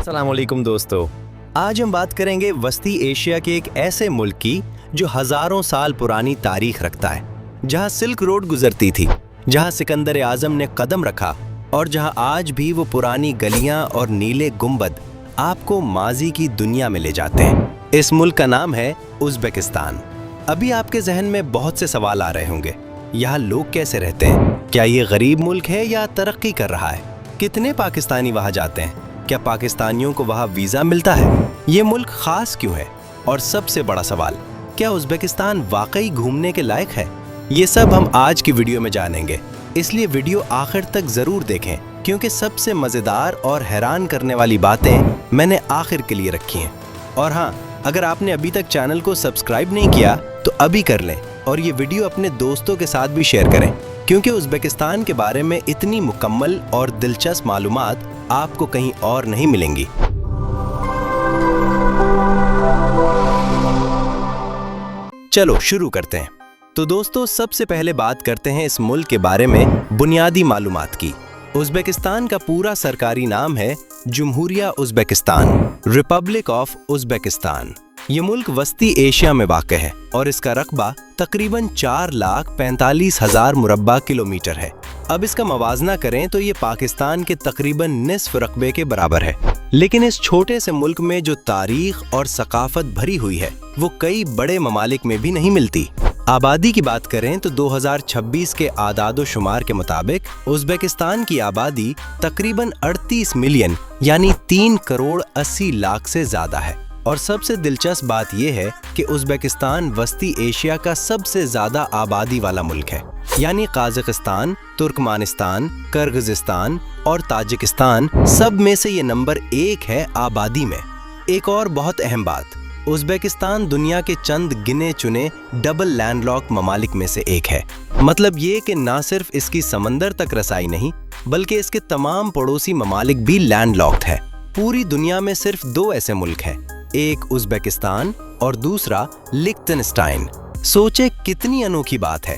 अस्सलाम वालेकुम दोस्तों, आज हम बात करेंगे वस्ती एशिया के एक ऐसे मुल्क की जो हजारों साल पुरानी तारीख रखता है, जहां सिल्क रोड गुजरती थी, जहां सिकंदर आजम ने कदम रखा और जहां आज भी वो पुरानी गलियां और नीले गुंबद आपको माजी की दुनिया में ले जाते हैं। इस मुल्क का नाम है उज़्बेकिस्तान। अभी आपके जहन में बहुत से सवाल आ रहे होंगे, यहाँ लोग कैसे रहते हैं? क्या ये गरीब मुल्क है या तरक्की कर रहा है? कितने पाकिस्तानी वहाँ जाते हैं? क्या पाकिस्तानियों को वहाँ वीज़ा मिलता है? ये मुल्क खास क्यों है? और सबसे बड़ा सवाल, क्या उज़्बेकिस्तान वाकई घूमने के लायक है? ये सब हम आज की वीडियो में जानेंगे, इसलिए वीडियो आखिर तक ज़रूर देखें, क्योंकि सबसे मज़ेदार और हैरान करने वाली बातें मैंने आखिर के लिए रखी हैं। और हाँ, अगर आपने अभी तक चैनल को सब्सक्राइब नहीं किया तो अभी कर लें और ये वीडियो अपने दोस्तों के साथ भी शेयर करें, क्योंकि उज़्बेकिस्तान के बारे में इतनी मुकम्मल और दिलचस्प मालूमात आपको कहीं और नहीं मिलेंगी। चलो शुरू करते हैं। तो दोस्तों, सबसे पहले बात करते हैं इस मुल्क के बारे में बुनियादी मालूमात की। उज़्बेकिस्तान का पूरा सरकारी नाम है जमहूरिया उज़्बेकिस्तान, रिपब्लिक ऑफ उज़्बेकिस्तान। ये मुल्क वस्ती एशिया में वाक़ है और इसका रकबा तकरीबन 4,45,000 मुरब्बा किलोमीटर है। अब इसका मवाजना करें तो ये पाकिस्तान के तकरीबन निस्फ रकबे के बराबर है। लेकिन इस छोटे से मुल्क में जो तारीख और सकाफत भरी हुई है वो कई बड़े ममालिक में भी नहीं मिलती। आबादी की बात करें तो 2026 के आदादो शुमार के मुताबिक उज़्बेकिस्तान की आबादी तकरीबन 38 मिलियन यानी 3 करोड़ 80 लाख से ज़्यादा है। और सबसे दिलचस्प बात यह है कि उज़्बेकिस्तान वस्ती एशिया का सबसे ज़्यादा आबादी वाला मुल्क है, यानी काज़ाकिस्तान, तुर्कमानिस्तान, किर्गिज़स्तान और ताजिकिस्तान सब में से ये नंबर 1 है आबादी में। एक और बहुत अहम बात, उज़्बेकिस्तान दुनिया के चंद गिने चुने डबल लैंडलॉक ममालिक में से एक है। मतलब ये कि ना सिर्फ इसकी समंदर तक रसाई नहीं, बल्कि इसके तमाम पड़ोसी ममालिक भी लैंडलॉक्ड है। पूरी दुनिया में सिर्फ 2 ऐसे मुल्क हैं, एक उज़्बेकिस्तान और दूसरा लिख्टेनस्टाइन। सोचे कितनी अनोखी बात है।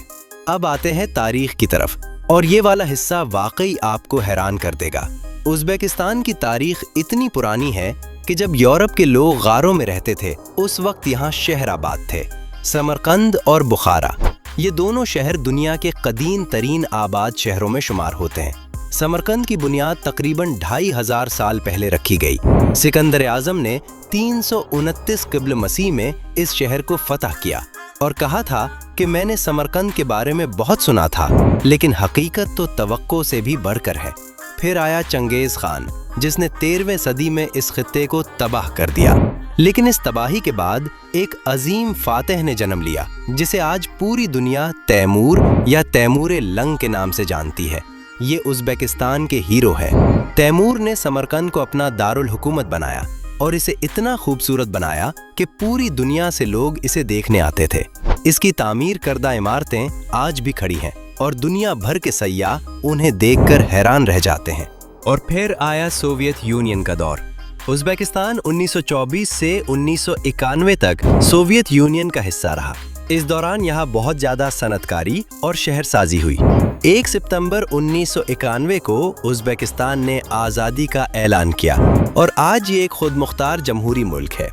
अब आते हैं तारीख की तरफ, और ये वाला हिस्सा वाकई आपको हैरान कर देगा। उज़्बेकिस्तान की तारीख इतनी पुरानी है कि जब यूरोप के लोग गारों में रहते थे उस वक्त यहाँ शहर आबाद थे। समरकंद और बुखारा, ये दोनों शहर दुनिया के कदीम तरीन आबाद शहरों में शुमार होते हैं। समरकंद की बुनियाद तकरीबन 2500 साल पहले रखी गई। सिकंदर आजम ने 329 क़िब्ल मसीह में इस शहर को फतह किया और कहा था कि मैंने समरकंद के बारे में बहुत सुना था, लेकिन हकीकत तो तवक्को से भी बढ़कर है। फिर आया चंगेज़ खान, जिसने 13वीं सदी में इस खित्ते को तबाह कर दिया। लेकिन इस तबाही के बाद एक अजीम फातिह ने जन्म लिया, जिसे आज पूरी दुनिया तैमूर या तैमूर लंग के नाम से जानती है। ये उज़्बेकिस्तान के हीरो है। तैमूर ने समरकंद को अपना दारुल हुकूमत बनाया और इसे इतना खूबसूरत बनाया कि पूरी दुनिया से लोग इसे देखने आते थे। इसकी तामीर करदा इमारतें आज भी खड़ी हैं और दुनिया भर के सयाह उन्हें देखकर हैरान रह जाते हैं। और फिर आया सोवियत यूनियन का दौर। उज़्बेकिस्तान 1924 से 1991 तक सोवियत यूनियन का हिस्सा रहा। इस दौरान यहाँ बहुत ज़्यादा सनतकारी और शहरसाजी हुई। 1 सितंबर 1991 को उज़्बेकिस्तान ने आज़ादी का ऐलान किया और आज ये एक खुद मुख्तार जमहूरी मुल्क है।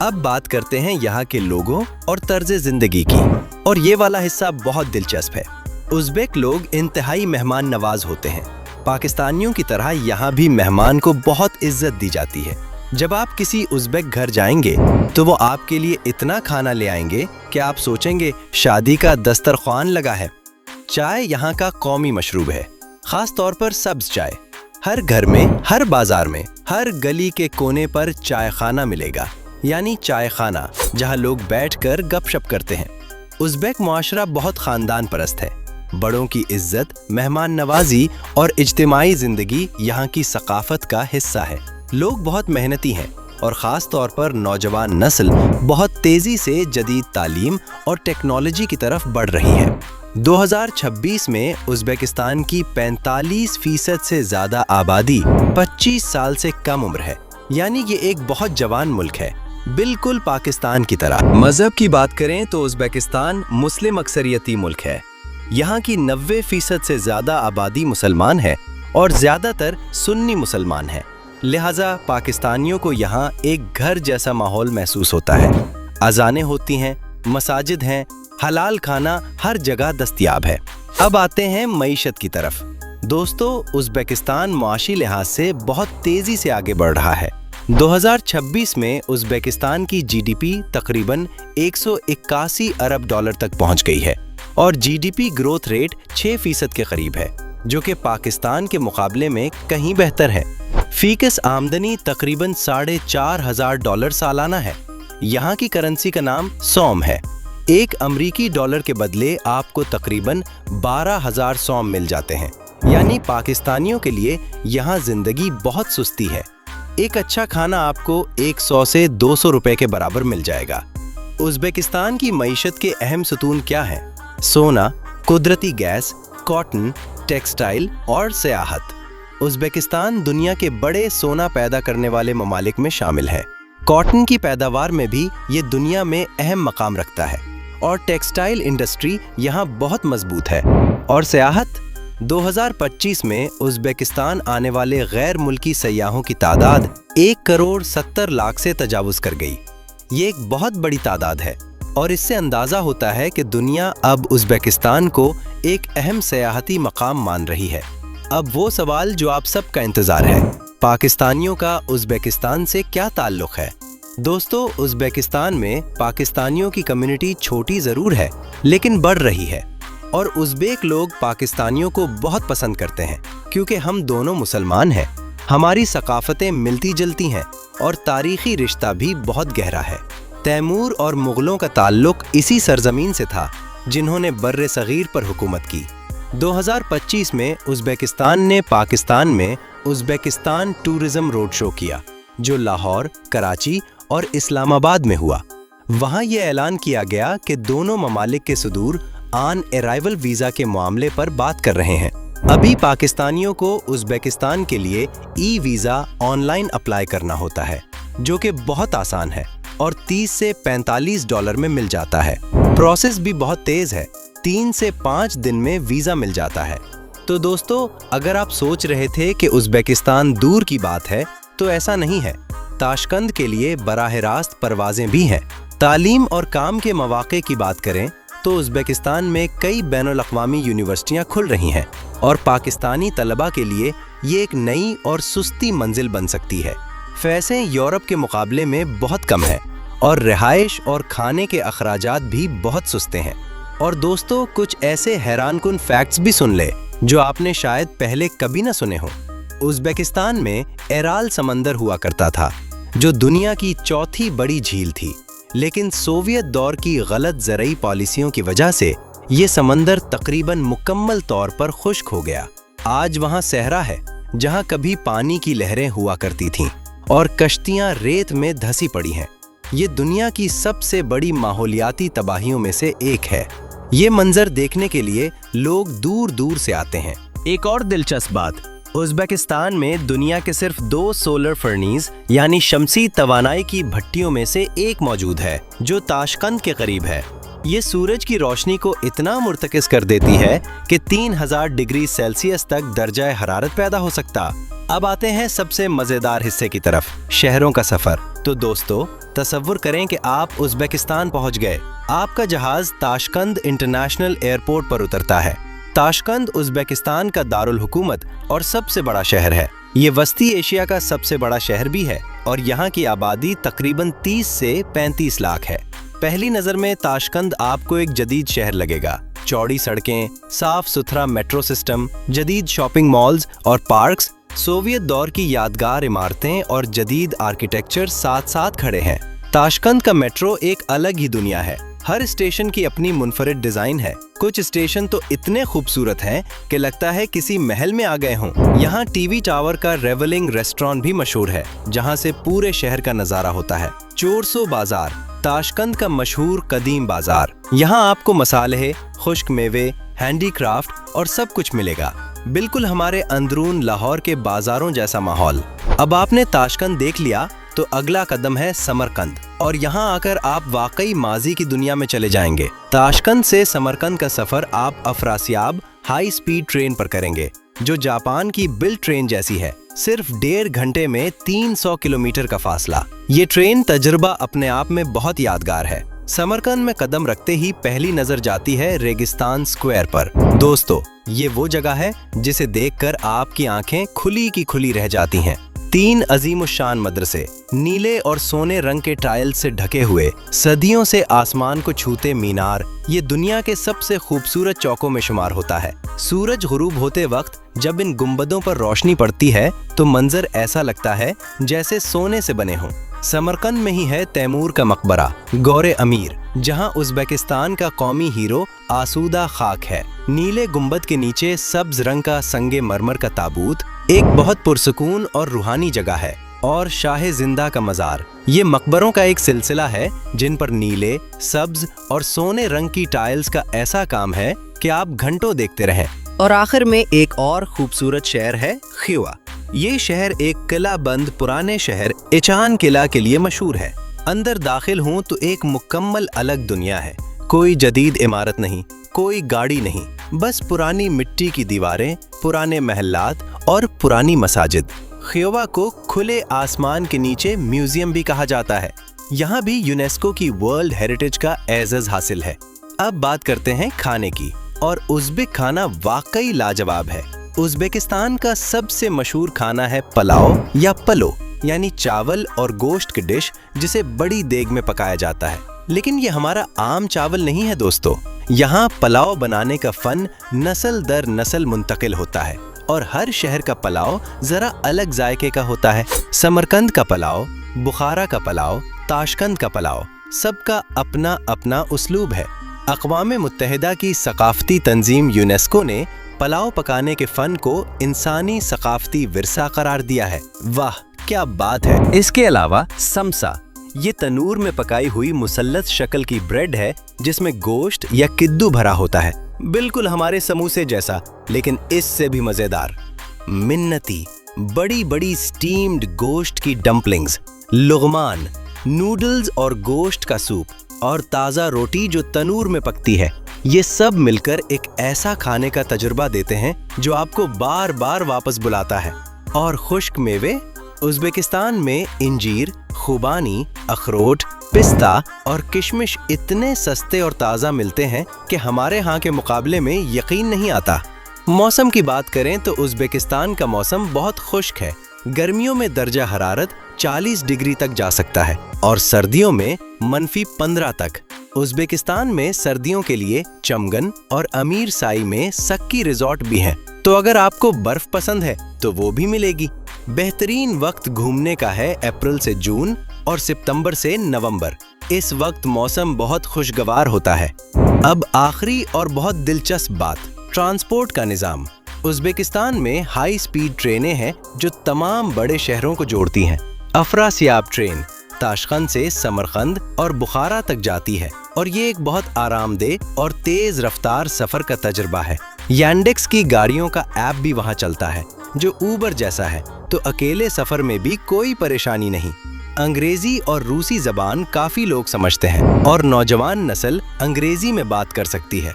अब बात करते हैं यहाँ के लोगों और तर्ज ज़िंदगी की, और ये वाला हिस्सा बहुत दिलचस्प है। उज़्बेक लोग इंतहाई मेहमान नवाज होते हैं। पाकिस्तानियों की तरह यहाँ भी मेहमान को बहुत इज्जत दी जाती है। जब आप किसी उज़्बेक घर जाएंगे तो वो आपके लिए इतना खाना ले आएंगे कि आप सोचेंगे शादी का दस्तरख्वान लगा है। चाय यहाँ का कौमी मशरूब है, खास तौर पर सब्ज चाय। हर घर में, हर बाजार में, हर गली के कोने पर चाय खाना मिलेगा, यानी चाय खाना, जहाँ लोग बैठकर गपशप करते हैं। उज़्बेक मुआशरा बहुत ख़ानदान परस्त है। बड़ों की इज्जत, मेहमान नवाजी और इज्तिमाई ज़िंदगी यहाँ की सकाफत का हिस्सा है। लोग बहुत मेहनती हैं और ख़ास तौर पर नौजवान नस्ल बहुत तेज़ी से जदीद तालीम और टेक्नोलॉजी की तरफ बढ़ रही है। 2026 में उज़्बेकिस्तान की 45% से ज़्यादा आबादी 25 साल से कम उम्र है, यानी ये एक बहुत जवान मुल्क है, बिल्कुल पाकिस्तान की तरह। मज़हब की बात करें तो उज़्बेकिस्तान मुस्लिम अक्सरियती मुल्क है। यहाँ की 90% से ज़्यादा आबादी मुसलमान है और ज़्यादातर सुन्नी मुसलमान हैं। लिहाजा पाकिस्तानियों को यहाँ एक घर जैसा माहौल महसूस होता है। अजानें होती हैं, मसाजिद हैं, हलाल खाना हर जगह दस्तयाब है। अब आते हैं मईशत की तरफ। दोस्तों, उज़्बेकिस्तान मुआशी लिहाज से बहुत तेजी से आगे बढ़ रहा है। 2026 में उज़्बेकिस्तान की जीडीपी तकरीबन 181 अरब डॉलर तक पहुंच गई है और जीडीपी ग्रोथ रेट 6% के करीब है, जो कि पाकिस्तान के मुकाबले में कहीं बेहतर है। फीकस आमदनी तकरीबन $4,500 सालाना है। यहाँ की करेंसी का नाम सौम है। एक अमरीकी डॉलर के बदले आपको तकरीबन 12,000 सौम मिल जाते हैं, यानी पाकिस्तानियों के लिए यहाँ जिंदगी बहुत सुस्ती है। एक अच्छा खाना आपको 100 से 200 रुपए के बराबर मिल जाएगा। उज़्बेकिस्तान की मईशत के अहम सतून क्या हैं? सोना, कुदरती गैस, कॉटन, टेक्सटाइल और सियाहत। उज़्बेकिस्तान दुनिया के बड़े सोना पैदा करने वाले ममालिक में शामिल है। कॉटन की पैदावार में भी ये दुनिया में अहम मकाम रखता है और टेक्सटाइल इंडस्ट्री यहाँ बहुत मजबूत है। और सियाहत, 2025 में उज़्बेकिस्तान आने वाले गैर मुल्की सयाहों की तादाद 1,70,00,000 से तजावुज़ कर गई। ये एक बहुत बड़ी तादाद है और इससे अंदाज़ा होता है कि दुनिया अब उज़्बेकिस्तान को एक अहम सयाहती मकाम मान रही है। अब वो सवाल जो आप सबका इंतज़ार है, पाकिस्तानियों का उज़्बेकिस्तान से क्या ताल्लुक़ है? दोस्तों, उज़्बेकिस्तान में पाकिस्तानियों की कम्युनिटी छोटी ज़रूर है, लेकिन बढ़ रही है और उज़्बेक लोग पाकिस्तानियों को बहुत पसंद करते हैं क्योंकि हम दोनों मुसलमान हैं। हमारी सकाफ़तें मिलती जुलती हैं और तारीख़ी रिश्ता भी बहुत गहरा है। तैमूर और मुग़लों का ताल्लुक़ इसी सरज़मीन से था जिन्होंने बर्रे सग़ीर पर हुकूमत की। 2025 में उज़्बेकिस्तान ने पाकिस्तान में उज़्बेकिस्तान टूरिज़्म रोड शो किया, जो लाहौर, कराची और इस्लामाबाद में हुआ। वहाँ ये ऐलान किया गया कि दोनों ममालिक के सदूर ऑन अराइवल वीज़ा के मामले पर बात कर रहे हैं। अभी पाकिस्तानियों को उज़्बेकिस्तान के लिए ई वीज़ा ऑनलाइन अप्लाई करना होता है, जो कि बहुत आसान है और 30 से $45 में मिल जाता है। प्रोसेस भी बहुत तेज़ है, 3 से 5 दिन में वीज़ा मिल जाता है। तो दोस्तों, अगर आप सोच रहे थे कि उज़्बेकिस्तान दूर की बात है, तो ऐसा नहीं है। ताशकंद के लिए बराह रास्त परवाज़ें भी हैं। तालीम और काम के मौक़े की बात करें तो उज़्बेकिस्तान में कई बैनुल-अक़वामी यूनिवर्सिटियाँ खुल रही हैं और पाकिस्तानी तलबा के लिए ये एक नई और सुस्ती मंजिल बन सकती है। फ़ीसें यूरोप के मुकाबले में बहुत कम है और रिहाइश और खाने के अखराजात भी बहुत सस्ते हैं। और दोस्तों, कुछ ऐसे हैरानकुन फैक्ट्स भी सुन ले जो आपने शायद पहले कभी ना सुने हो। उज़्बेकिस्तान में एराल समंदर हुआ करता था, जो दुनिया की चौथी बड़ी झील थी, लेकिन सोवियत दौर की गलत ज़रई पॉलिसियों की वजह से ये समंदर तकरीबन मुकम्मल तौर पर खुश्क हो गया। आज वहाँ सहरा है, जहाँ कभी पानी की लहरें हुआ करती थीं और कश्तियाँ रेत में धंसी पड़ी हैं। ये दुनिया की सबसे बड़ी माहौलियाती तबाहियों में से एक है। ये मंजर देखने के लिए लोग दूर दूर से आते हैं। एक और दिलचस्प बात, उज़्बेकिस्तान में दुनिया के सिर्फ 2 सोलर फर्नीस यानी शमसी तवानाई की भट्टियों में से एक मौजूद है, जो ताशकंद के करीब है। ये सूरज की रोशनी को इतना मुर्तकिज़ कर देती है कि 3000 डिग्री सेल्सियस तक दर्जा हरारत पैदा हो सकता। अब आते हैं सबसे मज़ेदार हिस्से की तरफ, शहरों का सफ़र। तो दोस्तों, तसव्वुर करें कि आप उज़्बेकिस्तान पहुंच गए। आपका जहाज़ ताशकंद इंटरनेशनल एयरपोर्ट पर उतरता है। ताशकंद उज़्बेकिस्तान का दारुल हुकूमत और सबसे बड़ा शहर है। ये वस्ती एशिया का सबसे बड़ा शहर भी है और यहाँ की आबादी तकरीबन 30 से 35 लाख है। पहली नज़र में ताशकंद आपको एक जदीद शहर लगेगा। चौड़ी सड़कें, साफ सुथरा मेट्रो सिस्टम, जदीद शॉपिंग मॉल्स और पार्क्स, सोवियत दौर की यादगार इमारतें और जदीद आर्किटेक्चर साथ साथ खड़े हैं। ताशकंद का मेट्रो एक अलग ही दुनिया है। हर स्टेशन की अपनी मुनफरिद डिजाइन है। कुछ स्टेशन तो इतने खूबसूरत हैं कि लगता है किसी महल में आ गए हों। यहाँ टीवी टावर का रेवलिंग रेस्टोरेंट भी मशहूर है, जहाँ से पूरे शहर का नजारा होता है। चोरसो बाजार, ताशकंद का मशहूर कदीम बाजार। यहाँ आपको मसाले, खुश्क मेवे, हैंडीक्राफ्ट और सब कुछ मिलेगा। बिल्कुल हमारे अंदरून लाहौर के बाजारों जैसा माहौल। अब आपने ताशकंद देख लिया तो अगला कदम है समरकंद, और यहाँ आकर आप वाकई माजी की दुनिया में चले जाएंगे। ताशकंद से समरकंद का सफर आप अफरासियाब हाई स्पीड ट्रेन पर करेंगे, जो जापान की बिल्ट ट्रेन जैसी है। सिर्फ 1.5 घंटे में 300 किलोमीटर का फासला। ये ट्रेन तजुर्बा अपने आप में बहुत यादगार है। समरकंद में कदम रखते ही पहली नजर जाती है रेगिस्तान स्क्वायर पर। दोस्तों, ये वो जगह है जिसे देखकर आपकी आंखें खुली की खुली रह जाती हैं। 3 अजीमुशान मदरसे, नीले और सोने रंग के टाइल से ढके हुए, सदियों से आसमान को छूते मीनार, ये दुनिया के सबसे खूबसूरत चौकों में शुमार होता है। सूरज गुरूब होते वक्त जब इन गुंबदों पर रोशनी पड़ती है तो मंजर ऐसा लगता है जैसे सोने से बने हों। समरकंद में ही है तैमूर का मकबरा, गौरे अमीर, जहां उज़्बेकिस्तान का कौमी हीरो आसूदा खाक है। नीले गुंबद के नीचे सब्ज रंग का संगे मरमर का ताबूत एक बहुत पुरसुकून और रूहानी जगह है। और शाह जिंदा का मज़ार, ये मकबरों का एक सिलसिला है जिन पर नीले, सब्ज और सोने रंग की टाइल्स का ऐसा काम है कि आप घंटों देखते रहें। और आखिर में एक और खूबसूरत शहर है खिवा। ये शहर एक किला बंद पुराने शहर इचान किला के लिए मशहूर है। अंदर दाखिल हूँ तो एक मुकम्मल अलग दुनिया है। कोई जदीद इमारत नहीं, कोई गाड़ी नहीं, बस पुरानी मिट्टी की दीवारें, पुराने महल्लात और पुरानी मसाजिद। खिवा को खुले आसमान के नीचे म्यूजियम भी कहा जाता है। यहाँ भी यूनेस्को की वर्ल्ड हेरिटेज का एजाज हासिल है। अब बात करते हैं खाने की, और उज़्बेक खाना वाकई लाजवाब है। उज़्बेकिस्तान का सबसे मशहूर खाना है पलाव या पलो, यानी चावल और गोश्त की डिश जिसे बड़ी देग में पकाया जाता है। लेकिन ये हमारा आम चावल नहीं है दोस्तों। यहाँ पलाव बनाने का फन नस्ल दर नस्ल मुंतकिल होता है और हर शहर का पलाव जरा अलग जायके का होता है। समरकंद का पलाव, बुखारा का पलाव, ताशकंद का पलाव, सबका अपना अपना उसलूब है। अक़वाम मुत्तहिदा की सकाफ़ती तंजीम यूनेस्को ने पलाव पकाने के फ़न को इंसानी सकाफ़ती विरसा करार दिया है। वाह क्या बात है। इसके अलावा समसा, ये तनूर में पकाई हुई मुसल्लत शक्ल की ब्रेड है जिसमें गोश्त या किद्दू भरा होता है, बिल्कुल हमारे समोसे जैसा लेकिन इससे भी मज़ेदार। मिन्नती, बड़ी बड़ी स्टीम्ड गोश्त की डम्पलिंग्स, लुग़मान, नूडल्स और गोश्त का सूप और ताज़ा रोटी जो तनूर में पकती है, ये सब मिलकर एक ऐसा खाने का तजुर्बा देते हैं जो आपको बार बार वापस बुलाता है। और खुश्क मेवे, उज़्बेकिस्तान में इंजीर, खुबानी, अखरोट, पिस्ता और किशमिश इतने सस्ते और ताज़ा मिलते हैं कि हमारे यहाँ के मुकाबले में यकीन नहीं आता। मौसम की बात करें तो उज़्बेकिस्तान का मौसम बहुत खुश्क है। गर्मियों में दर्जा हरारत 40 डिग्री तक जा सकता है और सर्दियों में -15 तक। उज़्बेकिस्तान में सर्दियों के लिए चमगन और अमीर साई में सक्की रिजॉर्ट भी हैं, तो अगर आपको बर्फ पसंद है तो वो भी मिलेगी। बेहतरीन वक्त घूमने का है अप्रैल से जून और सितंबर से नवंबर। इस वक्त मौसम बहुत खुशगवार होता है। अब आखिरी और बहुत दिलचस्प बात, ट्रांसपोर्ट का निज़ाम। उज़्बेकिस्तान में हाई स्पीड ट्रेनें हैं जो तमाम बड़े शहरों को जोड़ती हैं। अफरासियाब ट्रेन ताशकंद से समरकंद और बुखारा तक जाती है और ये एक बहुत आरामदेह और तेज रफ्तार सफर का तजुर्बा है। यांडेक्स की गाड़ियों का ऐप भी वहाँ चलता है जो ऊबर जैसा है, तो अकेले सफर में भी कोई परेशानी नहीं। अंग्रेजी और रूसी जबान काफी लोग समझते हैं और नौजवान नस्ल अंग्रेजी में बात कर सकती है।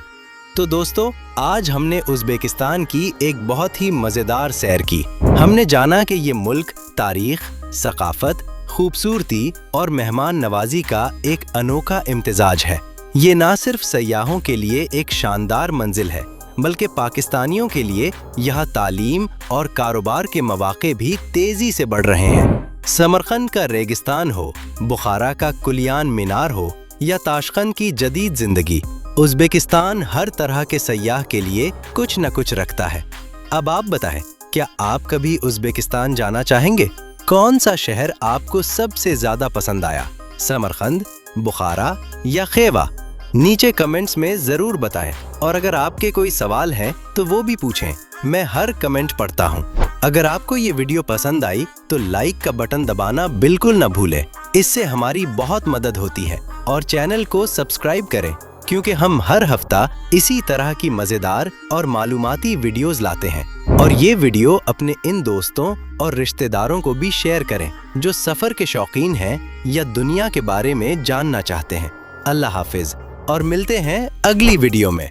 तो दोस्तों, आज हमने उज़्बेकिस्तान की एक बहुत ही मजेदार सैर की। हमने जाना कि ये मुल्क तारीख, सकाफत, खूबसूरती और मेहमान नवाजी का एक अनोखा इम्तिजाज है। ये ना सिर्फ सयाहों के लिए एक शानदार मंजिल है, बल्कि पाकिस्तानियों के लिए यहाँ तालीम और कारोबार के मौके भी तेजी से बढ़ रहे हैं। समरकंद का रेगिस्तान हो, बुखारा का कुलियान मीनार हो या ताशकंद की जदीद जिंदगी, उज़्बेकिस्तान हर तरह के सयाह के लिए कुछ न कुछ रखता है। अब आप बताएं, क्या आप कभी उज़्बेकिस्तान जाना चाहेंगे? कौन सा शहर आपको सबसे ज्यादा पसंद आया, समरकंद, बुखारा या खिवा? नीचे कमेंट्स में जरूर बताएं और अगर आपके कोई सवाल हैं तो वो भी पूछें, मैं हर कमेंट पढ़ता हूँ। अगर आपको ये वीडियो पसंद आई तो लाइक का बटन दबाना बिल्कुल न भूलें, इससे हमारी बहुत मदद होती है। और चैनल को सब्सक्राइब करें क्योंकि हम हर हफ्ता इसी तरह की मजेदार और मालूमाती वीडियोस लाते हैं। और ये वीडियो अपने इन दोस्तों और रिश्तेदारों को भी शेयर करें जो सफर के शौकीन हैं या दुनिया के बारे में जानना चाहते हैं। अल्लाह हाफिज और मिलते हैं अगली वीडियो में।